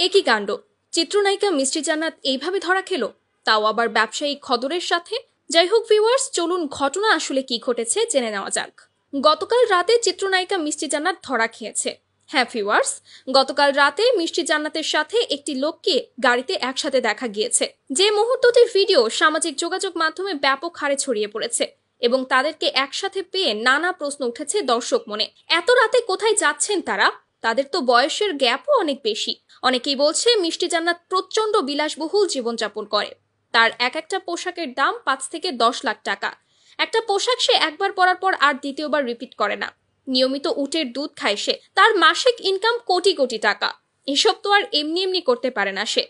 একই কাণ্ড, চিত্রনায়িকা মিষ্টি জান্নাত এইভাবে ধরা খেলো, তাও আবার ব্যবসায়িক খদরের সাথে। যাই হোক ভিউয়ার্স, চলুন ঘটনা আসলে কি ঘটেছে জেনে নেওয়া যাক। গতকাল রাতে চিত্রনায়িকা মিষ্টি জান্নাত ধরা খেয়েছে। হ্যাঁ ভিউয়ার্স, গতকাল রাতে মিষ্টি জান্নাতের সাথে একটি লোককে গাড়িতে একসাথে দেখা গিয়েছে, যে মুহূর্তটির ভিডিও সামাজিক যোগাযোগ মাধ্যমে ব্যাপক হারে ছড়িয়ে পড়েছে এবং তাদেরকে একসাথে পেয়ে নানা প্রশ্ন উঠেছে দর্শক মনে। এত রাতে কোথায় যাচ্ছেন তারা? তাদের তো বয়সের গ্যাপও অনেক বেশি। অনেকেই বলছে মিষ্টি জান্নাত প্রচন্ড বিলাসবহুল জীবনযাপন করে। তার এক একটা পোশাকের দাম 5 থেকে 10 লাখ টাকা। একটা পোশাক সে একবার পরার পর আর দ্বিতীয়বার রিপিট করে না। নিয়মিত উটের দুধ খায় সে। তার মাসিক ইনকাম কোটি কোটি টাকা। এসব তো আর এমনি এমনি করতে পারে না সে।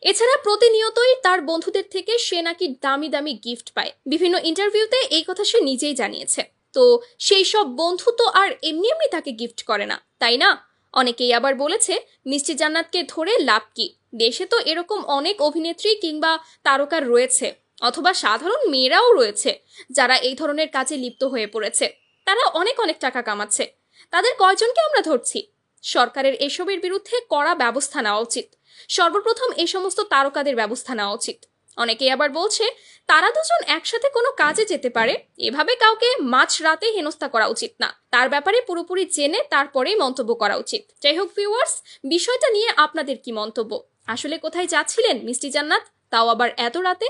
এছাড়া প্রতিনিয়তই তার বন্ধুদের থেকে সে নাকি দামি দামি গিফট পায়। বিভিন্ন ইন্টারভিউতে এই কথা সে নিজেই জানিয়েছে। তো সেই সব বন্ধু তো আর এমনি এমনি তাকে গিফট করে না, তাই না? অনেকেই আবার বলেছে মিষ্টি জান্নাতকে ধরে লাভ কি, দেশে তো এরকম অনেক অভিনেত্রী কিংবা তারকা রয়েছে, অথবা সাধারণ মেয়েরাও রয়েছে যারা এই ধরনের কাজে লিপ্ত হয়ে পড়েছে। তারা অনেক অনেক টাকা কামাচ্ছে। তাদের কয়জনকে আমরা ধরছি? সরকারের এসবের বিরুদ্ধে কড়া ব্যবস্থা নেওয়া উচিত। সর্বপ্রথম এই সমস্ত তারকাদের ব্যবস্থা নেওয়া উচিত। অনেকেই আবার বলছে তারা দুজন একসাথে কোনো কাজে যেতে পারে, এভাবে কাউকে মাঝ রাতে হেনস্থা করা উচিত না। তার ব্যাপারে পুরোপুরি জেনে তারপরেই মন্তব্য করা উচিত। যাই হোক ভিউয়ার্স, বিষয়টা নিয়ে আপনাদের কি মন্তব্য? আসলে কোথায় যাচ্ছিলেন মিষ্টি জান্নাত, তাও আবার এত রাতে?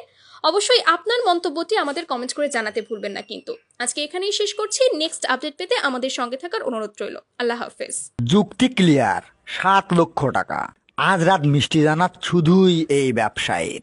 অবশ্যই আপনার মন্তব্যটি আমাদের কমেন্ট করে জানাতে ভুলবেন না। কিন্তু আজকে এখানেই শেষ করছি। নেক্সট আপডেট পেতে আমাদের সঙ্গে থাকার অনুরোধ রইল। আল্লাহ হাফেজ। যুক্তি ক্লিয়ার। 7 লক্ষ টাকা আজ রাত মিষ্টি জান্নাত শুধুই এই ব্যবসায়ীর।